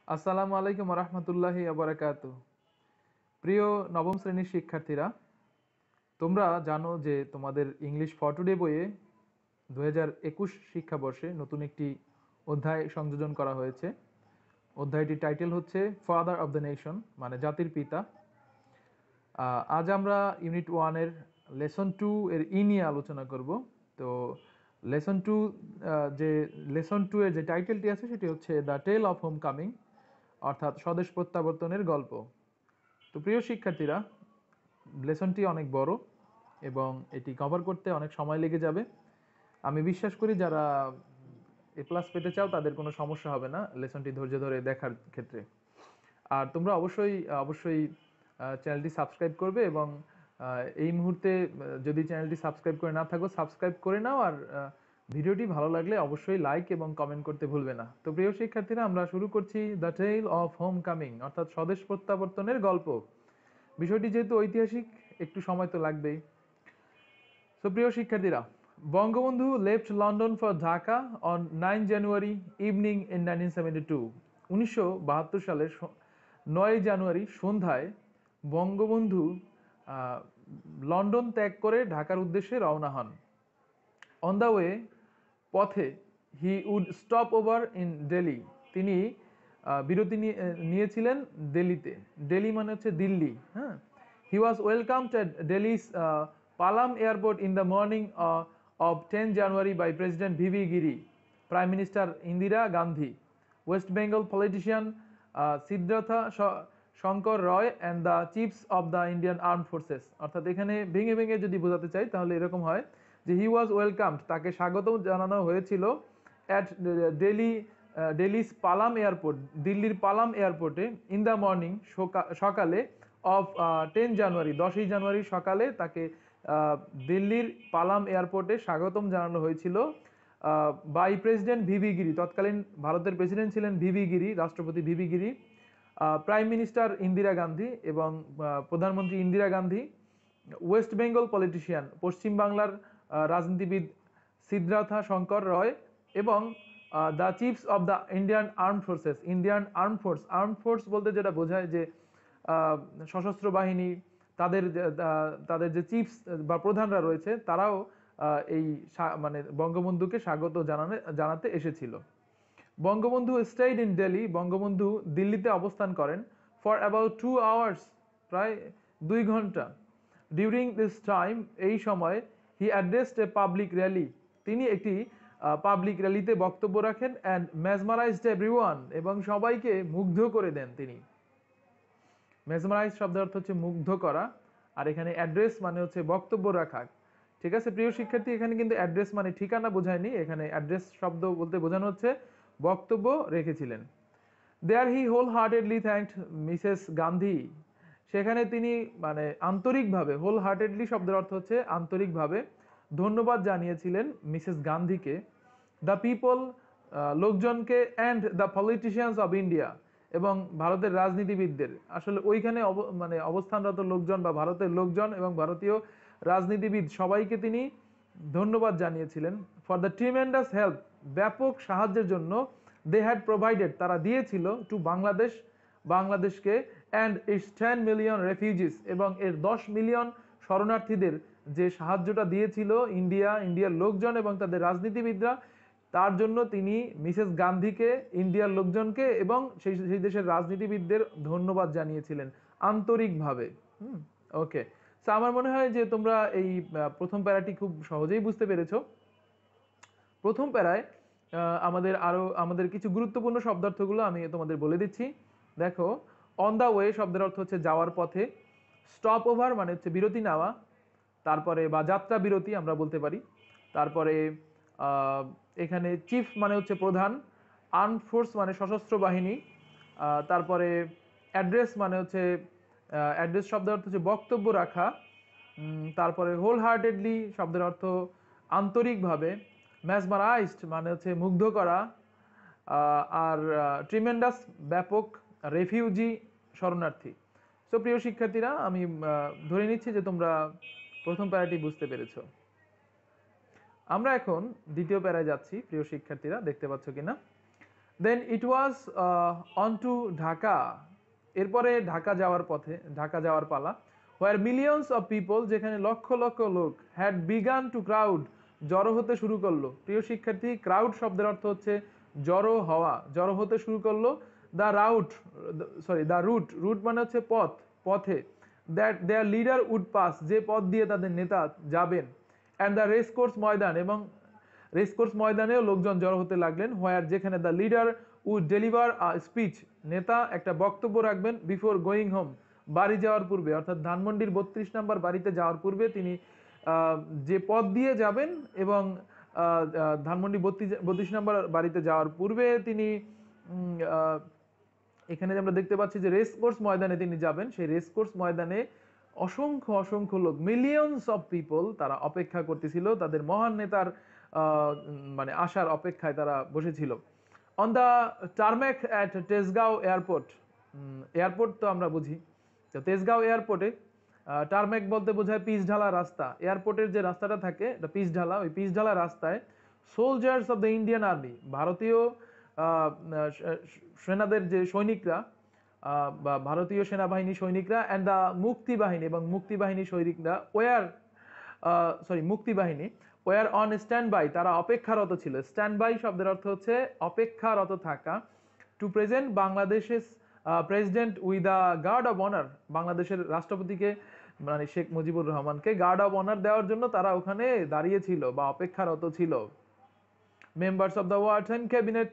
আসসালামু আলাইকুম রহমতুল্লাহি আবরাকাতু। প্রিয় নবম শ্রেণীর শিক্ষার্থীরা, তোমরা জানো যে তোমাদের ইংলিশ ফর টুডে বইয়ে 2021 শিক্ষাবর্ষে নতুন একটি অধ্যায় সংযোজন করা হয়েছে। অধ্যায়টির টাইটেল হচ্ছে ফাদার অব দ্য নেশন, মানে জাতির পিতা। আজ আমরা ইউনিট 1-এর লেসন 2 এর নিয়ে আলোচনা করব। তো লেসন 2 যে লেসন 2 এর যে টাইটেলটি আছে সেটি হচ্ছে the tale of homecoming, অর্থাৎ স্বদেশ প্রত্যাবর্তনের গল্প। তো প্রিয় শিক্ষার্থীরা, লেসনটি অনেক বড় এবং এটি কভার করতে অনেক সময় লেগে যাবে। আমি বিশ্বাস করি যারা A+ পেতে চাও তাদের কোনো সমস্যা হবে না লেসনটি ধৈর্য ধরে দেখার ক্ষেত্রে। আর তোমরা অবশ্যই অবশ্যই চ্যানেলটি সাবস্ক্রাইব করবে এবং এই মুহূর্তে যদি চ্যানেলটি সাবস্ক্রাইব করে না থাকো সাবস্ক্রাইব করে নাও। আর ভিডিওটি ভালো লাগলে অবশ্যই লাইক এবং কমেন্ট করতে ভুলবে না। তো প্রিয় শিক্ষার্থীরা, আমরা শুরু করছি the tale of homecoming, অর্থাৎ স্বদেশ প্রত্যাবর্তনের গল্প। বিষয়টি যেহেতু ঐতিহাসিক, একটু সময় তো লাগবেই। সো প্রিয় শিক্ষার্থীরা, Bangabandhu left London for Dhaka on 9 January evening in 1972। 1972 সালের 9 জানুয়ারি সন্ধ্যায় বঙ্গবন্ধু লন্ডন ত্যাগ করে ঢাকার উদ্দেশ্যে রওনা হন। অন দ্য ওয়ে, পথে, he would stop over in Delhi, তিনি বিরতি নিয়েছিলেন দিল্লিতে। দিল্লি মানে হচ্ছে দিল্লি, হ্যাঁ। হি ওয়াজ welcomed at Delhi's Palam airport in the morning of 10 January by president VV Giri, prime minister Indira Gandhi, West Bengal politician Siddhartha Shankar Ray and the chiefs of the Indian armed forces. অর্থাৎ এখানে ভেঙে ভেঙে যদি বোঝাতে চাই তাহলে এরকম হয় যে হি ওয়াজ ওয়েলকামড, তাকে স্বাগত জানানো হয়েছিল অ্যাট দিল্লিস পালাম এয়ারপোর্ট, দিল্লির পালাম এয়ারপোর্টে, ইন দ্য মর্নিং, সকালে, অফ 10 জানুয়ারি, 10ই জানুয়ারি সকালে তাকে দিল্লির পালাম এয়ারপোর্টে স্বাগতম জানানো হয়েছিল বাই প্রেসিডেন্ট ভিভি গিরি, তৎকালীন ভারতের প্রেসিডেন্ট ছিলেন ভিভি গিরি, রাষ্ট্রপতি VV Giri, prime minister Indira Gandhi এবং প্রধানমন্ত্রী ইন্দিরা গান্ধী, ওয়েস্ট বেঙ্গল পলিটিশিয়ান, পশ্চিম বাংলার রাজনীতিবিদ সিদ্ধার্থা শঙ্কর রয়, এবং the chiefs of the Indian armed forces, Indian arm force. Arm force বলতে যেটা বোঝায় যে সশস্ত্র বাহিনী, তাদের তাদের যে চিফস বা প্রধানরা রয়েছে তারাও এই মানে বঙ্গবন্ধুকে স্বাগত জানাতে এসেছিল। বঙ্গবন্ধু স্টেইড ইন দিল্লি, বঙ্গবন্ধু দিল্লিতে অবস্থান করেন ফর অ্যাবাউট 2 আওয়ার্স, প্রায় 2 ঘন্টা। ডিউরিং দিস টাইম, এই সময়, হি অ্যাড্রেসড এ পাবলিক র্যালি, তিনি একটি পাবলিক র্যালিতে বক্তব্য রাখেন, অ্যান্ড মেসমারাইজড এভরিওয়ান, এবং সবাইকে মুগ্ধ করে দেন তিনি। মেসমারাইজ শব্দের অর্থ হচ্ছে মুগ্ধ করা, আর এখানে অ্যাড্রেস মানে হচ্ছে বক্তব্য রাখা। ঠিক আছে প্রিয় শিক্ষার্থী, এখানে কিন্তু অ্যাড্রেস মানে ঠিকানা বোঝায়নি, এখানে অ্যাড্রেস শব্দ বলতে বোঝানো হচ্ছে বক্তব্য রেখেছিলেন। There he wholeheartedly thanked Mrs Gandhi, সেখানে তিনি মানে আন্তরিকভাবে, হোল হার্টেডলি শব্দের অর্থ হচ্ছে আন্তরিকভাবে, ধন্যবাদ জানিয়েছিলেন মিসেস গান্ধীকে, দ্য পিপল, লোকজনকে, and the politicians of India, এবং ভারতের রাজনীতিবিদদের। আসলে ওইখানে মানে অবস্থানরত লোকজন বা ভারতের লোকজন এবং ভারতীয় রাজনীতিবিদ সবাইকে তিনি ধন্যবাদ জানিয়েছিলেন ফর দ্য ট্রিমেন্ডাস হেল্প, ব্যাপক সাহায্যের জন্য, দে হ্যাড প্রোভাইডেড, তারা দিয়েছিল, টু বাংলাদেশ, বাংলাদেশকে, অ্যান্ড ইটস 10 মিলিয়ন রেফিউজিস, এবং এর 10 মিলিয়ন শরণার্থীদের যে সাহায্যটা দিয়েছিল ইন্ডিয়ার লোকজন এবং তাদের রাজনীতিবিদরা, তার জন্য তিনি মিসেস গান্ধীকে, ইন্ডিয়ার লোকজনকে এবং সেই দেশের রাজনীতিবিদদের ধন্যবাদ জানিয়েছিলেন আন্তরিকভাবে। ওকে, সো আমার মনে হয় যে তোমরা এই প্রথম প্যারাটি খুব সহজেই বুঝতে পেরেছো। প্রথম প্যারায় আমাদের কিছু গুরুত্বপূর্ণ শব্দার্থগুলো আমি তোমাদের বলে দিচ্ছি। দেখো, অন দ্য ওয়ে শব্দের অর্থ হচ্ছে যাওয়ার পথে, স্টপ ওভার মানে হচ্ছে বিরতি নেওয়া, তারপরে বা যাত্রা বিরতি আমরা বলতে পারি। তারপরে এখানে চিফ মানে হচ্ছে প্রধান, আর্ম ফোর্স মানে সশস্ত্র বাহিনী, তারপরে অ্যাড্রেস মানে হচ্ছে অ্যাড্রেস শব্দের অর্থ হচ্ছে বক্তব্য রাখা, তারপরে হোল হার্টেডলি শব্দের অর্থ আন্তরিকভাবে, ম্যাসমারাইজড মানে হচ্ছে মুগ্ধ করা, আর ট্রিমেন্ডাস ব্যাপক, রেফিউজি শরণার্থী। সো প্রিয় শিক্ষার্থীরা, আমি ধরে নিচ্ছি যে তোমরা প্রথম প্যারাটি বুঝতে পেরেছো। আমরা এখন দ্বিতীয় প্যারায় যাচ্ছি। প্রিয় শিক্ষার্থীরা, দেখতে পাচ্ছ কিনা? দেন ইট ওয়াজ অন টু ঢাকা, এরপরে ঢাকা যাওয়ার পথে, ঢাকা যাওয়ার পালা, হোয়ার মিলিয়ন্স অফ পিপল, যেখানে লক্ষ লক্ষ লোক, হ্যাড বিগান টু ক্রাউড, জড়ো হতে শুরু করলো। প্রিয় শিক্ষার্থী, ক্রাউড শব্দের অর্থ হচ্ছে জড়ো হওয়া, জড়ো হতে শুরু করলো। The rout, sorry the route, route মানে হচ্ছে পথ, পথে, that their leader would pass, যে পথ দিয়ে তাদের নেতা যাবেন, and the race course maidan, এবং রেসকোর্স ময়দানেও লোকজন জড়ো হতে লাগলেন, হোয়ার, যেখানে the leader would deliver a speech, নেতা একটা বক্তব্য রাখবেন, বিফোর গোয়িং হোম, বাড়ি যাওয়ার পূর্বে, অর্থাৎ ধানমন্ডির 32 নম্বর বাড়িতে যাওয়ার পূর্বে তিনি যে পথ দিয়ে যাবেন এবং ধানমন্ডি 32 নম্বর বাড়িতে যাওয়ার পূর্বে তিনি এখানে আমরা দেখতে পাচ্ছি যে রেসকোর্স ময়দানে তিনি যাবেন, সেই রেসকোর্স ময়দানে অসংখ্য অসংখ্য লোক, মিলিয়নস অফ পিপল, তারা অপেক্ষা করতেছিল, তাদের মহান নেতার মানে আসার অপেক্ষায় তারা বসেছিল। On the tarmac at Tejgaon airport, airport তো আমরা বুঝি, তো তেজগাঁও এয়ারপোর্টে টারম্যাক বলতে বোঝায় পিচ ঢালা রাস্তা, এয়ারপোর্টের যে রাস্তাটা থাকে এটা পিচ ঢালা, ওই পিচ ঢালা রাস্তায় soldiers of the Indian army, ভারতীয় সেনাদের যে সৈনিকরা বা ভারতীয় সেনাবাহিনী সৈনিকরা, অ্যান্ড দ্য মুক্তি বাহিনী, এবং মুক্তি বাহিনী সৈনিকরা, ওয়ার মুক্তি বাহিনী, ওয়ার অন স্ট্যান্ড বাই, তারা অপেক্ষারত ছিল। স্ট্যান্ড বাই শব্দের অর্থ হচ্ছে অপেক্ষারত থাকা। টু প্রেজেন্ট বাংলাদেশের president with the guard of honour, বাংলাদেশের রাষ্ট্রপতিকে মানে শেখ মুজিবুর রহমানকে গার্ড অফ অনার দেওয়ার জন্য তারা ওখানে দাঁড়িয়েছিল বা অপেক্ষারত ছিল। Members of the war time cabinet,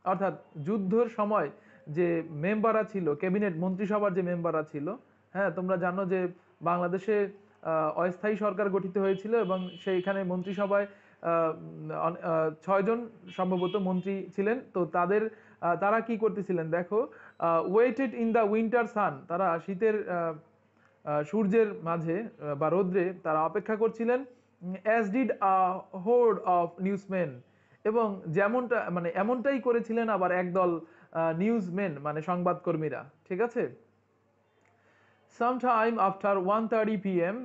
অর্থাৎ যুদ্ধের সময় যে মেম্বাররা ছিল, ক্যাবিনেট মন্ত্রিসভার যে মেম্বাররা ছিল, হ্যাঁ তোমরা জানো যে বাংলাদেশে অস্থায়ী সরকার গঠিত হয়েছিল এবং সেইখানে মন্ত্রিসভায় 6 জন সম্ভবত মন্ত্রী ছিলেন। তো তারা কি করতেছিলেন দেখো, waited in the winter sun, তারা শীতের সূর্যের মাঝে বা রৌদ্রে তারা অপেক্ষা করছিলেন। As did a horde of newsman, এবং যেমনটা মানে এমনটাই করেছিলেন আবার একদল নিউজম্যান মানে সংবাদকর্মীরা, ঠিক আছে। সামটাইম আফটার 1:30 PM,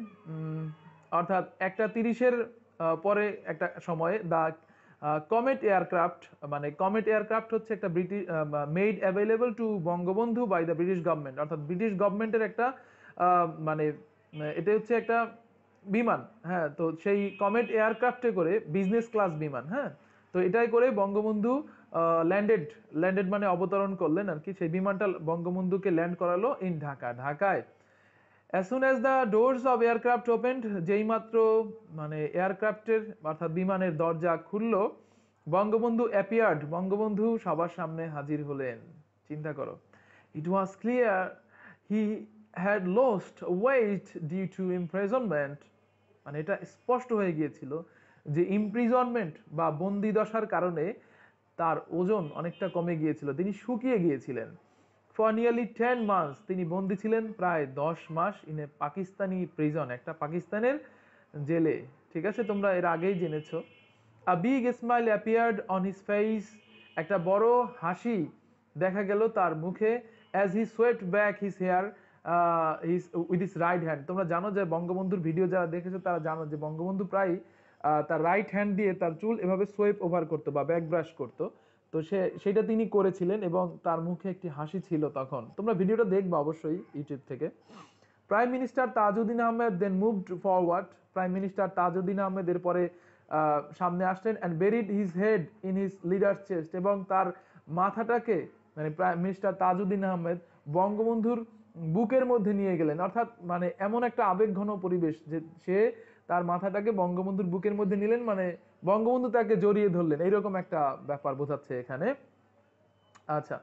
অর্থাৎ 1:30-এর পরে একটা সময়ে, দ্য কমেট এয়ারক্রাফট, মানে কমেট এয়ারক্রাফট হচ্ছে একটা British made available to Bangabandhu by the British government, অর্থাৎ ব্রিটিশ গভর্নমেন্টের একটা মানে এটা হচ্ছে একটা বিমান, হ্যাঁ। তো সেই কমেট এয়ারক্রাফটে করে, বিজনেস ক্লাস বিমান, হ্যাঁ, তো এটাই করে বঙ্গবন্ধু ল্যান্ডেড মানে অবতরণ করলেন আর কি, সেই বিমানটা বঙ্গবন্ধুকে ল্যান্ড করালো ইন ঢাকা, ঢাকায়। As soon as the doors of aircraft opened, যেই মাত্র মানে এয়ারক্রাফটের অর্থাৎ বিমানের দরজা খুললো, বঙ্গবন্ধু অ্যাপিয়ার্ড, বঙ্গবন্ধু সবার সামনে হাজির হলেন। চিন্তা করো, it was clear he had lost weight due to imprisonment, মানে এটা স্পষ্ট হয়ে গিয়েছিল যে ইমপ্রিজনমেন্ট বা বন্দি দশার কারণে তার ওজন অনেকটা কমে গিয়েছিল, তিনি শুকিয়ে গিয়েছিলেন। ফর নিয়ারলি 10 months, তিনি বন্দী ছিলেন প্রায় 10 মাস ইন এ পাকিস্তানি প্রিজন, একটা পাকিস্তানের জেলে, ঠিক আছে, তোমরা এর আগেই জেনেছো। A big smile appeared on his face, একটা বড় হাসি দেখা গেল তার মুখে। As he swept back his hair with his right hand, তোমরা জানো যে বঙ্গবন্ধুর ভিডিও যারা দেখেছো তারা জানো যে বঙ্গবন্ধু প্রায় তার রাইট হ্যান্ড দিয়ে তার চুল এভাবে সোয়েপ ওভার করতো বা ব্যাক ব্রাশ করতো, তো সেটা তিনি করেছিলেন এবং তার মুখে একটি হাসি ছিল তখন। তোমরা ভিডিওটা দেখবা অবশ্যই ইউটিউব থেকে। Prime minister Tajuddin Ahmed then moved forward, prime minister Tajuddin Ahmed এর পরে সামনে আসলেন, and buried his head in his leader's chest, এবং তার মাথাটাকে মানে প্রাইম মিনিস্টার তাজউদ্দিন আহমেদ বঙ্গবন্ধুর বুকের মধ্যে নিয়ে গেলেন, অর্থাৎ মানে এমন একটা আবেগঘন পরিবেশ যে সে তার মাথাটাকে বঙ্গবন্ধুর বুকের মধ্যে নিলেন, মানে বঙ্গবন্ধু তাকে জড়িয়ে ধরলেন, এইরকম একটা ব্যাপার বোঝাচ্ছে এখানে। আচ্ছা,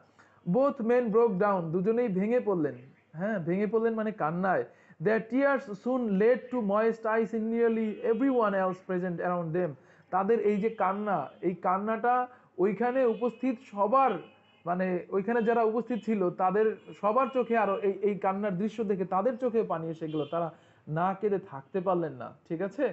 বোথ মেন ব্রোক ডাউন, দুজনেই ভেঙে পড়লেন, হ্যাঁ ভেঙে পড়লেন মানে কান্নায়। Their tears soon led to moist eyes in nearly everyone else present around them, তাদের এই যে কান্না, এই কান্নাটা ওইখানে উপস্থিত সবার মানে ওইখানে যারা উপস্থিত ছিল তাদের সবার চোখে, আরো এই কান্নার দৃশ্য দেখে তাদের চোখে পানি এসে গেল, তারা না কেঁদে থাকতে পারলেন না, ঠিক আছে।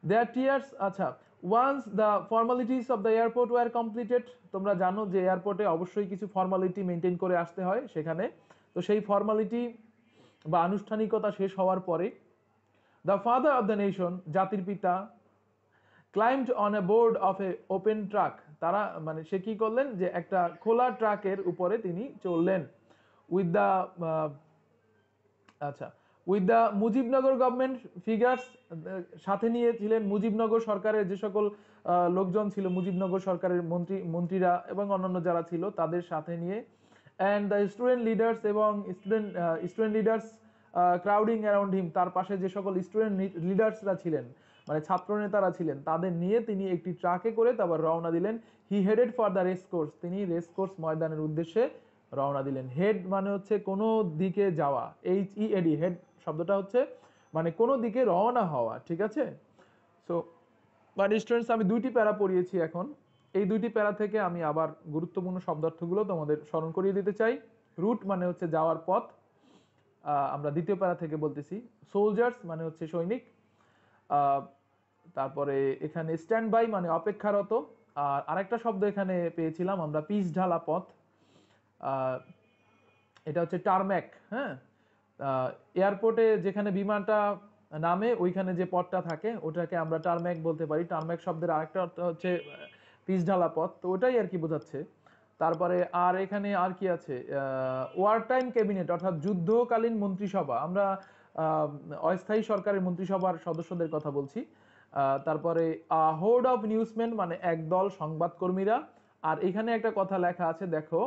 দেয়ার টিয়ার্স, আচ্ছা, once the formalities of the airport were completed, তোমরা জানো যে এয়ারপোর্টে অবশ্যই কিছু ফর্মালিটি মেনটেন করে আসতে হয় সেখানে, তো সেই ফর্মালিটি বা আনুষ্ঠানিকতা শেষ হওয়ার পরে the father of the nation, জাতির পিতা, climbed on a board of A open truck, তারা মানে সে কি করলেন যে একটা খোলা ট্রাকের উপরে তিনি চললেন উইথ দ্য আচ্ছা with the Mujibnagar government figures, সাথে নিয়েছিলেন মুজিবনগর সরকারের যে সকল লোকজন ছিল, মুজিবনগর সরকারের মন্ত্রীরা এবং অন্যান্য যারা ছিল তাদের সাথে নিয়ে, অ্যান্ড দ্য স্টুডেন্ট লিডার্স এবং student leaders crowding around him, তার পাশে যে সকল স্টুডেন্ট লিডার্সরা ছিলেন মানে ছাত্র নেতারা ছিলেন তাদের নিয়ে তিনি একটি ট্রাকে করে তারপর রওনা দিলেন। He headed for the race course, তিনি রেস কোর্স ময়দানের উদ্দেশ্যে রওনা দিলেন। হেড মানে হচ্ছে কোনো দিকে যাওয়া, HEAD, হেড শব্দটা হচ্ছে মানে কোনো দিকে রওনা হওয়া, ঠিক আছে। সো মানে স্টুডেন্টস, আমি দুইটি প্যারা পড়িয়েছি এখন, এই দুইটি প্যারা থেকে আমি আবার গুরুত্বপূর্ণ শব্দার্থগুলো তোমাদের স্মরণ করিয়ে দিতে চাই। রুট মানে হচ্ছে যাওয়ার পথ, আমরা দ্বিতীয় প্যারা থেকে বলতেছি। সোলজার্স মানে হচ্ছে সৈনিক, তারপরে এখানে স্ট্যান্ড বাই মানে অপেক্ষারত, আর আরেকটা শব্দ এখানে পেয়েছিলাম আমরা পিচ ঢালা পথ, এটা হচ্ছে টারম্যাক। হ্যাঁ, এয়ারপোর্টে যেখানে বিমানটা নামে ওইখানে যে পথটা থাকে ওটাকে আমরা টারম্যাক বলতে পারি। টারম্যাক শব্দের আরেকটা অর্থ হচ্ছে পিচ ঢালা পথ, তো ওটাই আর কি বোঝাচ্ছে। তারপরে আর এখানে আর কি আছে, ওয়ার টাইম ক্যাবিনেট অর্থাৎ যুদ্ধকালীন মন্ত্রিসভা, আমরা অস্থায়ী সরকারের মন্ত্রিসভার সদস্যদের কথা বলছি। তারপরে হোর্ড অফ নিউজম্যান মানে একদল সংবাদকর্মীরা, আর এখানে একটা কথা লেখা আছে দেখো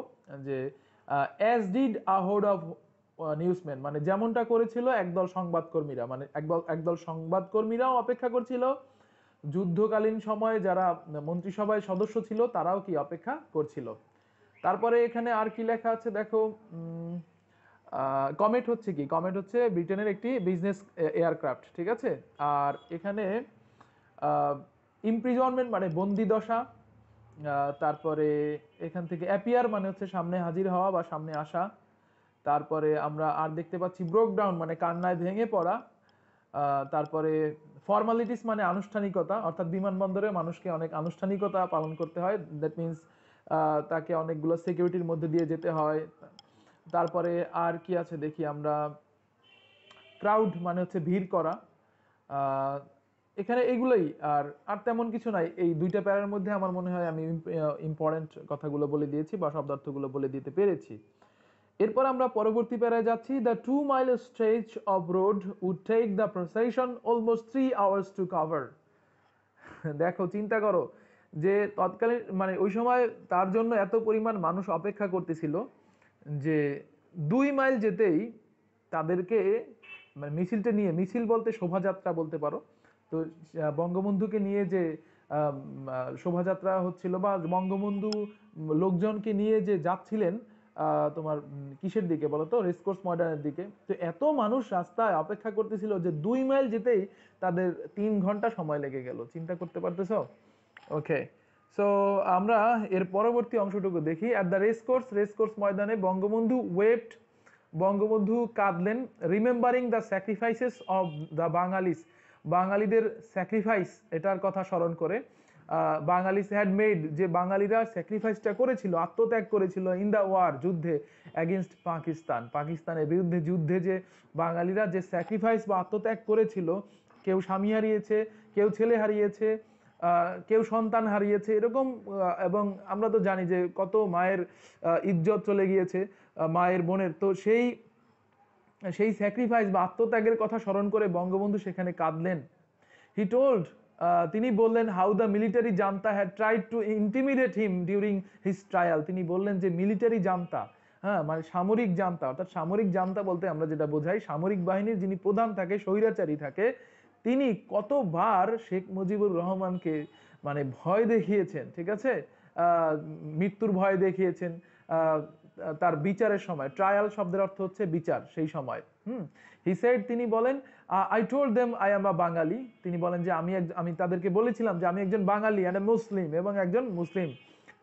যে as did a horde of newsman, মানে যেমনটা করেছিল একদল সংবাদকর্মীরা, মানে একদল সংবাদকর্মীরাও অপেক্ষা করছিল, যুদ্ধকালীন সময়ে যারা মন্ত্রিসভায় সদস্য ছিল তারাও কি অপেক্ষা করছিল। তারপরে এখানে আর কি লেখা আছে দেখো, কমেট হচ্ছে কি, কমেট হচ্ছে ব্রিটেনের একটি বিজনেস এয়ারক্রাফট, ঠিক আছে। আর এখানে ইমপ্রিজনমেন্ট মানে বন্দি দশা, তারপরে এখান থেকে অ্যাপিয়ার মানে হচ্ছে সামনে হাজির হওয়া বা সামনে আসা। তারপরে আমরা আর দেখতে পাচ্ছি ব্রোক ডাউন মানে কান্নায় ভেঙে পড়া। তারপরে ফর্মালিটিস মানে আনুষ্ঠানিকতা, অর্থাৎ বিমানবন্দরে মানুষকে অনেক আনুষ্ঠানিকতা পালন করতে হয়, দ্যাট মিনস তাকে অনেকগুলো সিকিউরিটির মধ্যে দিয়ে যেতে হয়। তারপরে আর কি আছে দেখি আমরা, ক্রাউড মানে হচ্ছে ভিড় করা, এখানে এগুলোই, আর আর তেমন কিছু নাই। এই দুইটা প্যারার মধ্যে আমার মনে হয় আমি ইম্পর্টেন্ট কথাগুলো বলে দিয়েছি বা শব্দার্থগুলো বলে দিতে পেরেছি। এরপর আমরা পরবর্তী প্যারায় যাচ্ছি। The 2 mile stretch of road would take the procession almost 3 hours to cover. দেখো চিন্তা করো যে তৎকালীন মানে ওই সময় তার জন্য এত পরিমাণ মানুষ অপেক্ষা করতেছিল যে 2 মাইল যেতেই তাদেরকে মানে মিছিলটা নিয়ে, মিছিল বলতে শোভাযাত্রা বলতে পারো, তো বঙ্গবন্ধুকে নিয়ে যে শোভাযাত্রা হচ্ছিল বা বঙ্গবন্ধু লোকজনকে নিয়ে যে যাচ্ছিলেন তোমার কিসের দিকে বলো তো, রেসকোর্স ময়দানের দিকে, তো এত মানুষ রাস্তায় অপেক্ষা করতেছিল যে 2 মাইল যেতেই তাদের 3 ঘন্টা সময় লেগে গেল, চিন্তা করতে পারতেছো। ওকে, সো আমরা এর পরবর্তী অংশটুকু দেখি। অ্যাট দ্য রেসকোর্স ময়দানে বঙ্গবন্ধু ওয়েপ্ট, বঙ্গবন্ধু কাঁদলেন, remembering the sacrifices of the Bengalis, বাঙালিদের স্যাক্রিফাইস এটার কথা স্মরণ করে, বাঙালিস হ্যাড মেড, যে বাঙালিরা স্যাক্রিফাইসটা করেছিল, আত্মত্যাগ করেছিল, ইন দ্য ওয়ার যুদ্ধে, অ্যাগেনস্ট পাকিস্তান, পাকিস্তানের বিরুদ্ধে যুদ্ধে যে বাঙালিরা যে স্যাক্রিফাইস বা আত্মত্যাগ করেছিল, কেউ স্বামী হারিয়েছে, কেউ ছেলে হারিয়েছে, কেউ সন্তান হারিয়েছে এরকম, এবং আমরা তো জানি যে কত মায়ের ইজ্জত চলে গিয়েছে, মায়ের বোনের, তো সেই স্যাক্রিফাইস বা আত্মত্যাগের কথা স্মরণ করে বঙ্গবন্ধু সেখানে কাঁদলেন। হি টোল্ড, তিনি বললেন, how the military junta had tried to intimidate him during his trial, তিনি বললেন যে মিলিটারি জান্তা, হ্যাঁ মানে সামরিক জান্তা, অর্থাৎ সামরিক জান্তা বলতে আমরা যেটা বোঝাই সামরিক বাহিনীর যিনি প্রধান থাকে, স্বৈরাচারী থাকে, তিনি কতবার শেখ মুজিবুর রহমানকে মানে ভয় দেখিয়েছেন, ঠিক আছে, মৃত্যুর ভয় দেখিয়েছেন তার বিচারের সময়। ট্রায়াল শব্দের অর্থ হচ্ছে বিচার, সেই সময়। হি সেড, তিনি বলেন, I told them I am a Bengali, তিনি বলেন যে আমি তাদেরকে বলেছিলাম যে আমি একজন বাঙালি অ্যান্ড এ মুসলিম, এবং একজন মুসলিম,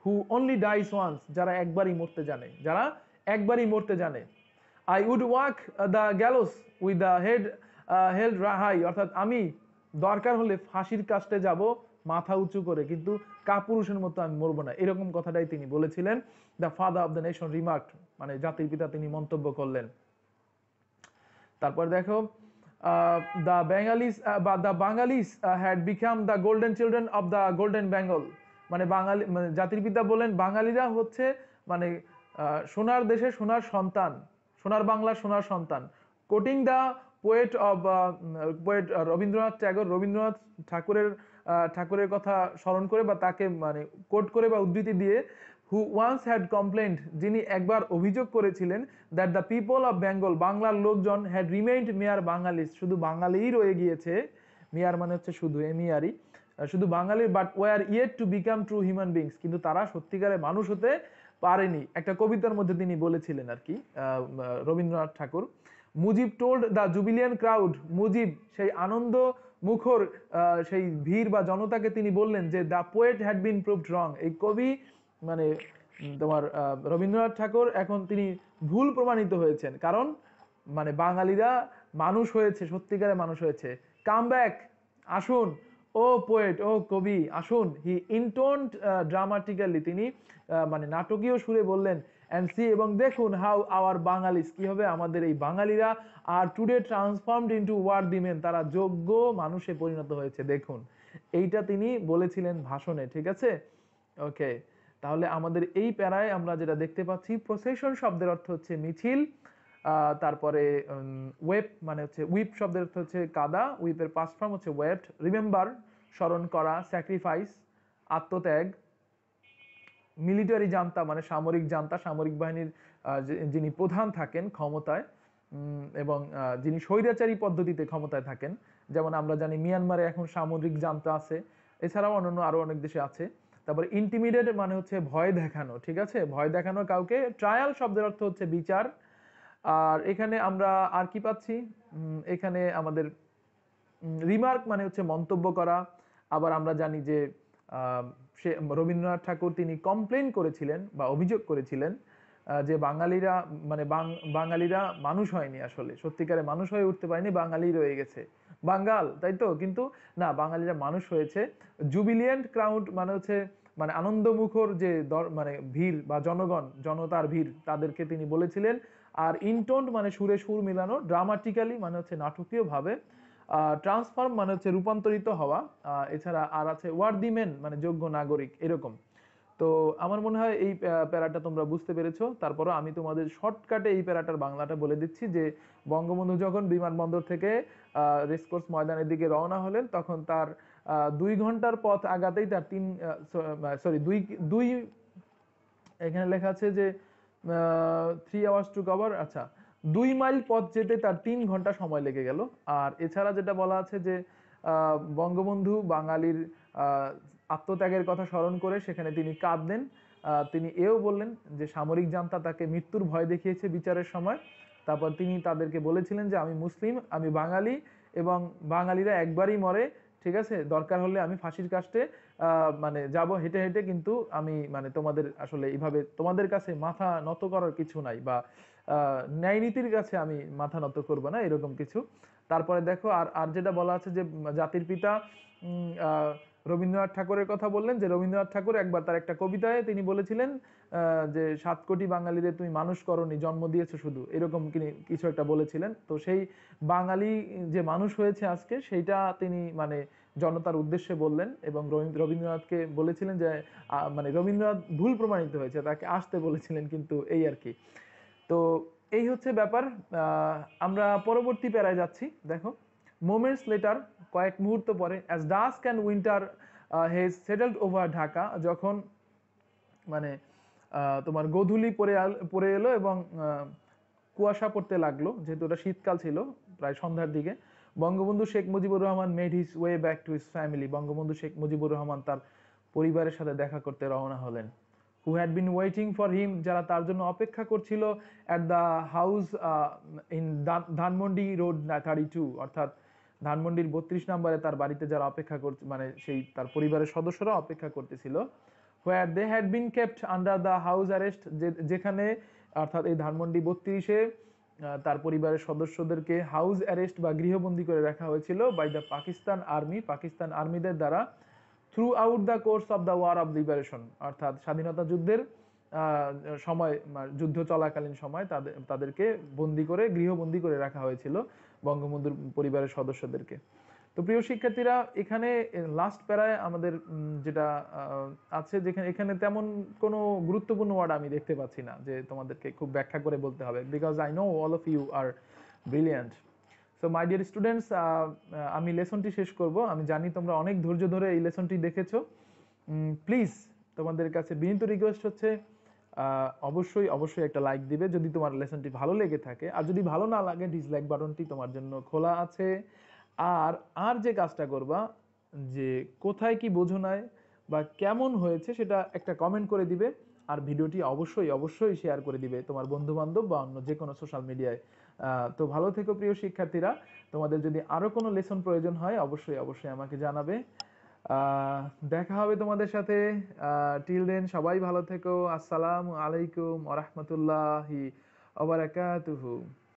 হু অনলি ডাইস ওয়ান্স, যারা একবারই মরতে জানে, যারা একবারই মরতে জানে। I would walk the gallows with the head held high, অর্থাৎ আমি দরকার হলে ফাঁসির কাস্টে যাব মাথা উঁচু করে, কিন্তু কাপুরুষের মতো আমি মরবো না, এরকম কথাটাই তিনি বলেছিলেন। The father of the nation remarked, মানে জাতির পিতা তিনি মন্তব্য করলেন। তারপর দেখো, the বাঙালিস had become the golden children of the golden Bengal, মানে বাঙালি মানে জাতির পিতা বলেন বাঙালিরা হচ্ছে মানে সোনার দেশে সোনার সন্তান, সোনার বাংলার সোনার সন্তান। Coating the poet of poet Rabindranath Tagore, Rabindranath ঠাকুরের কথা স্মরণ করে বা তাকে মানে কোট করে বা উদ্ধৃতি দিয়ে, হু ওয়ান্স হ্যাড কমপ্লেন্ট, যিনি একবার অভিযোগ করেছিলেন, that the people of Bengal, বাংলার লোকজন, হ্যাড রিমেইন্ড মেয়ার বাঙালিস, শুধু বাঙালিই রয়ে গিয়েছে, মেয়ার মানে হচ্ছে শুধু, এমিয়ারি, শুধু বাঙালির, but were yet to become true human beings, কিন্তু তারা সত্যিকারের মানুষ হতে পারেনি। একটা কবিতার মধ্যে তিনি বলেছিলেন আর কি Rabindranath Tagore. Mujib told the jubilant crowd, Mujib সেই আনন্দ মুখর সেই ভিড় বা জনতাকে তিনি বললেন যে the poet had been proved wrong, এই কবি মানে তোমার রবীন্দ্রনাথ ঠাকুর এখন তিনি ভুল প্রমাণিত হয়েছেন, কারণ মানে বাঙালিরা মানুষ হয়েছে, সত্যিকারের মানুষ হয়েছে। কাম ব্যাক, আসুন, ও পোয়েট, ও কবি আসুন। হি ইনটোন্ড ড্রামাটিক্যালি, তিনি মানে নাটকীয় সুরে বললেন, অ্যান্ড সি, এবং দেখুন, হাউ আওয়ার বাঙালিস, কি হবে আমাদের এই বাঙালিরা, আর today transformed into worthy men, তারা যোগ্য মানুষে পরিণত হয়েছে, দেখুন। এইটা তিনি বলেছিলেন ভাষণে, ঠিক আছে? ওকে, তাহলে আমাদের এই প্যারায় আমরা যেটা দেখতে পাচ্ছি, প্রসেশন শব্দের অর্থ হচ্ছে মিছিল, তারপরে ওয়েপ মানে হচ্ছে, উইপ শব্দের অর্থ হচ্ছে কাদা, উইপের পাস্ট ফর্ম হচ্ছে ওয়েপ্ট। রিমেম্বার স্মরণ করা, স্যাক্রিফাইস আত্মত্যাগ। মিলিটারি জান্তা মানে সামরিক জান্তা, সামরিক বাহিনীর যিনি প্রধান থাকেন ক্ষমতায়, এবং যিনি স্বৈরাচারী পদ্ধতিতে ক্ষমতায় থাকেন, যেমন আমরা জানি মিয়ানমারে এখন সামরিক জান্তা আছে, এছাড়াও অন্যান্য আরো অনেক দেশে আছে। তারপরে ইন্টিমিডেট মানে হচ্ছে ভয় দেখানো, ঠিক আছে, ভয় দেখানো কাউকে। ট্রায়াল শব্দের অর্থ হচ্ছে বিচার। আর এখানে আমরা আর কি পাচ্ছি, এখানে আমাদের রিমার্ক মানে হচ্ছে মন্তব্য করা। আবার আমরা জানি যে সে রবীন্দ্রনাথ ঠাকুর তিনি কমপ্লেন করেছিলেন বা অভিযোগ করেছিলেন যে বাঙালিরা মানে বাঙালিরা মানুষ হয়নি, আসলে সত্যিকারে মানুষ হয়ে উঠতে পারেনি, বাঙালি রয়ে গেছে, বাঙ্গাল, তাই তো? কিন্তু না, বাঙালিরা মানুষ হয়েছে। জুবিলিয়েন্ট ক্রাউড মানে হচ্ছে মানে আনন্দমুখর যে মানে ভিড় বা জনগণ, জনতার ভিড়, তাদেরকে তিনি বলেছিলেন। আর ইনটোন্ড মানে সুরে সুর মিলানো, ড্রামাটিক্যালি মানে হচ্ছে নাটকীয় ভাবে, ট্রান্সফর্ম মানে হচ্ছে রূপান্তরিত হওয়া, এছাড়া আর আছে ওয়ার্দি মেন মানে যোগ্য নাগরিক, এরকম। তো আমার মনে হয় এই প্যারাটা তোমরা বুঝতে পেরেছো। তারপরও আমি তোমাদের শর্টকাটে এই প্যারাটার বাংলাটা বলে দিচ্ছি যে বঙ্গবন্ধু যখন বিমানবন্দর থেকে রেসকোর্স ময়দানের দিকে রওনা হলেন, তখন তার 2 ঘন্টার পথ আগাতেই তার দুই এখানে লেখা আছে যে 3 আওয়ার্স টু কভার, আচ্ছা 2 মাইল পথ যেতে তার 3 ঘন্টা সময় লেগে গেল। আর এছাড়া যেটা বলা আছে যে বঙ্গবন্ধু বাঙালির আত্মত্যাগের কথা স্মরণ করে সেখানে তিনি কাঁদলেন। তিনি এও বললেন যে সামরিক জান্তা তাকে মৃত্যুর ভয় দেখিয়েছে বিচারের সময়। তারপর তিনি তাদেরকে বলেছিলেন যে আমি মুসলিম, আমি বাঙালি, এবং বাঙালিরা একবারই মরে, ঠিক আছে, দরকার হলে আমি ফাঁসির কাস্টে মানে যাব হেঁটে হেঁটে, কিন্তু আমি মানে তোমাদের আসলে এইভাবে তোমাদের কাছে মাথা নত করার কিছু নাই, বা ন্যায় নীতির কাছে আমি মাথা নত করব না, এরকম কিছু। তারপরে দেখো আর আর যেটা বলা আছে যে জাতির পিতা রবীন্দ্রনাথ ঠাকুরের কথা বললেন, যে রবীন্দ্রনাথ ঠাকুর একবার তার একটা কবিতায় তিনি বলেছিলেন যে 7 কোটি বাঙালিদের তুমি মানুষ করনি, জন্ম দিয়েছো শুধু, এরকম কিছু একটা বলেছিলেন। তো সেই বাঙালি যে মানুষ হয়েছে আজকে, সেইটা তিনি মানে জনতার উদ্দেশ্যে বললেন, এবং রবীন্দ্রনাথকে বলেছিলেন যে মানে রবীন্দ্রনাথ ভুল প্রমাণিত হয়েছে, তাকে আসতে বলেছিলেন, কিন্তু এই আর কি। তো এই হচ্ছে ব্যাপার। আমরা পরবর্তী প্যারায় যাচ্ছি। দেখো, মোমেন্টস লেটার, কয়েক মুহূর্ত পরে, as dusk and winter has settled over Dhaka, যখন মানে তোমার গোধূলি পড়ে এলো এবং কুয়াশা পড়তে লাগলো, যেহেতু ওটা শীতকাল ছিল, প্রায় সন্ধ্যার দিকে, Bangabandhu Sheikh Mujibur Rahman made his way back to his family, Bangabandhu Sheikh Mujibur Rahman তার পরিবারের সাথে দেখা করতে রওনা হলেন। Who had been waiting for him, যারা তার জন্য অপেক্ষা করছিল, at the house in Dhanmondi road 32, অর্থাৎ ধানমন্ডির 32 নম্বরে তার বাড়িতে যারা অপেক্ষা করছে, মানে সেই তার পরিবারের সদস্যরা অপেক্ষা করতেছিল। where they had been kept under the house arrest, যেখানে অর্থাৎ এই ধানমন্ডি 32-এ তার পরিবারের সদস্যদেরকে হাউস অ্যারেস্ট বা গৃহবন্দী করে রাখা হয়েছিল by the Pakistan army, Pakistan আর্মিদের দ্বারা, throughout the course of the war of liberation, অর্থাৎ স্বাধীনতা যুদ্ধের সময়, যুদ্ধ চলাকালীন সময় তাদেরকে বন্দি করে, গৃহবন্দী করে রাখা হয়েছিল বঙ্গবন্ধুর পরিবারের সদস্যদেরকে। তো প্রিয় শিক্ষার্থীরা, এখানে লাস্ট প্যারায় আমাদের যেটা আছে, যেখানে এখানে তেমন কোনো গুরুত্বপূর্ণ ওয়ার্ড আমি দেখতে পাচ্ছি না যে তোমাদেরকে খুব ব্যাখ্যা করে বলতে হবে, because I know all of you are brilliant. So my dear students, আমি লেসনটি শেষ করব। আমি জানি তোমরা অনেক ধৈর্য ধরে এই লেসনটি দেখেছো। প্লিজ তোমাদের কাছে বিনীত রিকোয়েস্ট হচ্ছে অবশ্যই অবশ্যই একটা লাইক দিবে যদি তোমার লেসনটি ভালো লেগে থাকে, আর যদি ভালো না লাগে ডিসলাইক বাটনটি তোমার জন্য খোলা আছে। আর আর যে কাজটা করবা, যে কোথায় কি বোঝো নাই বা কেমন হয়েছে সেটা একটা কমেন্ট করে দিবে, আর ভিডিওটি অবশ্যই অবশ্যই শেয়ার করে দিবে তোমার বন্ধু বান্ধব বা অন্য যে কোনো সোশ্যাল মিডিয়ায়। তো ভালো থেকো প্রিয় শিক্ষার্থীরা। তোমাদের যদি আরো কোনো লেসন প্রয়োজন হয় অবশ্যই অবশ্যই আমাকে জানাবে। আহ দেখা হবে তোমাদের সাথে। টিল দেন সবাই ভালো থেকো। আসসালামু আলাইকুম ওয়া রাহমাতুল্লাহি ওয়া বারাকাতুহু।